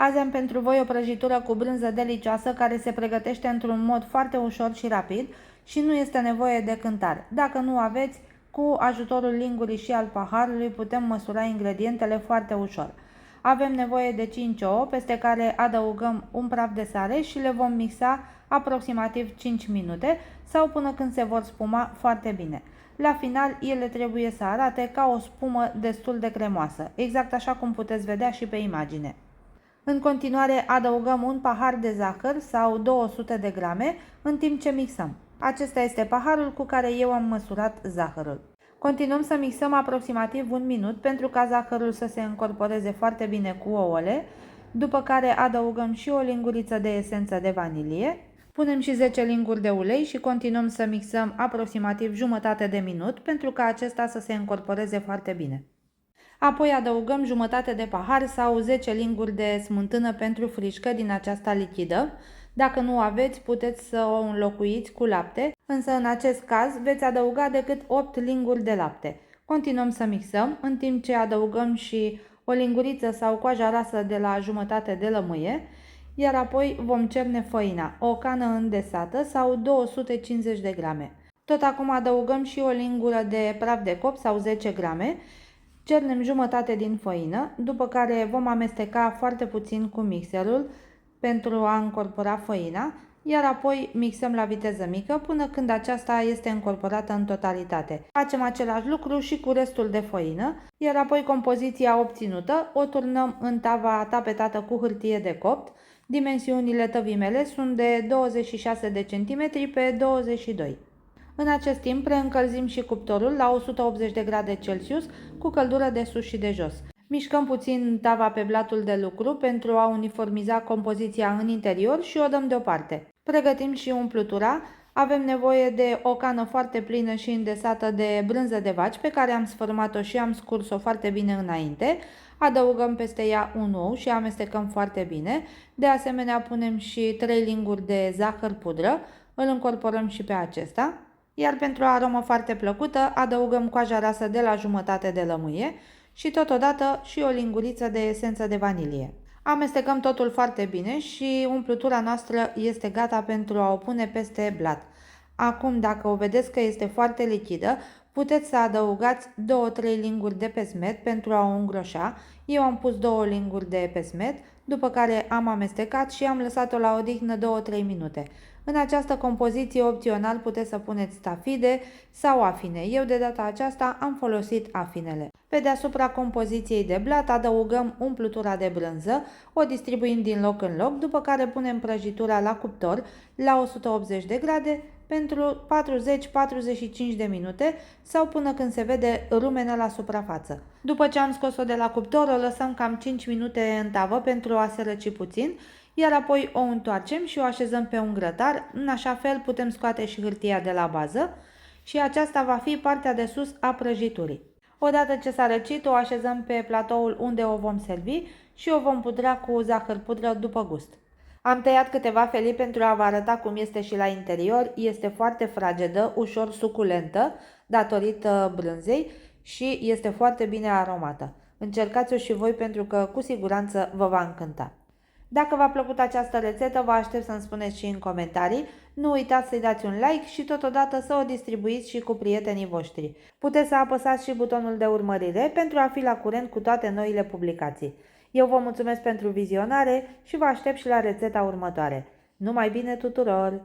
Azi am pentru voi o prăjitură cu brânză delicioasă care se pregătește într-un mod foarte ușor și rapid și nu este nevoie de cântar. Dacă nu aveți, cu ajutorul lingurii și al paharului putem măsura ingredientele foarte ușor. Avem nevoie de 5 ouă, peste care adăugăm un praf de sare și le vom mixa aproximativ 5 minute sau până când se vor spuma foarte bine. La final, ele trebuie să arate ca o spumă destul de cremoasă, exact așa cum puteți vedea și pe imagine. În continuare, adăugăm un pahar de zahăr sau 200 de grame în timp ce mixăm. Acesta este paharul cu care eu am măsurat zahărul. Continuăm să mixăm aproximativ un minut pentru ca zahărul să se încorporeze foarte bine cu ouăle, după care adăugăm și o linguriță de esență de vanilie. Punem și 10 linguri de ulei și continuăm să mixăm aproximativ jumătate de minut pentru ca acesta să se încorporeze foarte bine. Apoi adăugăm jumătate de pahar sau 10 linguri de smântână pentru frișcă din aceasta lichidă. Dacă nu aveți, puteți să o înlocuiți cu lapte, însă în acest caz veți adăuga decât 8 linguri de lapte. Continuăm să mixăm, în timp ce adăugăm și o linguriță sau coaja rasă de la jumătate de lămâie, iar apoi vom cerne făina, o cană îndesată sau 250 de grame. Tot acum adăugăm și o lingură de praf de cop sau 10 grame, cernem jumătate din făină, după care vom amesteca foarte puțin cu mixerul pentru a încorpora făina, iar apoi mixăm la viteză mică până când aceasta este încorporată în totalitate. Facem același lucru și cu restul de făină, iar apoi compoziția obținută o turnăm în tava tapetată cu hârtie de copt. Dimensiunile tăvii mele sunt de 26 de cm pe 22. În acest timp preîncălzim și cuptorul la 180 de grade Celsius cu căldură de sus și de jos. Mișcăm puțin tava pe blatul de lucru pentru a uniformiza compoziția în interior și o dăm deoparte. Pregătim și umplutura. Avem nevoie de o cană foarte plină și îndesată de brânză de vaci pe care am sfărmat-o și am scurs-o foarte bine înainte. Adăugăm peste ea un ou și amestecăm foarte bine. De asemenea punem și 3 linguri de zahăr pudră, îl încorporăm și pe acesta. Iar pentru o aromă foarte plăcută adăugăm coaja rasă de la jumătate de lămâie și totodată și o linguriță de esență de vanilie. Amestecăm totul foarte bine și umplutura noastră este gata pentru a o pune peste blat. Acum, dacă o vedeți că este foarte lichidă, puteți să adăugați 2-3 linguri de pesmet pentru a o îngroșa. Eu am pus 2 linguri de pesmet, după care am amestecat și am lăsat-o la odihnă 2-3 minute. În această compoziție opțional puteți să puneți stafide sau afine. Eu de data aceasta am folosit afinele. Pe deasupra compoziției de blat adăugăm umplutura de brânză, o distribuim din loc în loc, după care punem prăjitura la cuptor la 180 de grade pentru 40-45 de minute sau până când se vede rumenă la suprafață. După ce am scos-o de la cuptor, o lăsăm cam 5 minute în tavă pentru a se răci puțin, iar apoi o întoarcem și o așezăm pe un grătar. În așa fel putem scoate și hârtia de la bază și aceasta va fi partea de sus a prăjiturii. Odată ce s-a răcit, o așezăm pe platoul unde o vom servi și o vom pudra cu zahăr pudră după gust. Am tăiat câteva felii pentru a vă arăta cum este și la interior. Este foarte fragedă, ușor suculentă datorită brânzei și este foarte bine aromată. Încercați-o și voi pentru că cu siguranță vă va încânta. Dacă v-a plăcut această rețetă, vă aștept să-mi spuneți și în comentarii. Nu uitați să-i dați un like și totodată să o distribuiți și cu prietenii voștri. Puteți să apăsați și butonul de urmărire pentru a fi la curent cu toate noile publicații. Eu vă mulțumesc pentru vizionare și vă aștept și la rețeta următoare. Numai bine tuturor!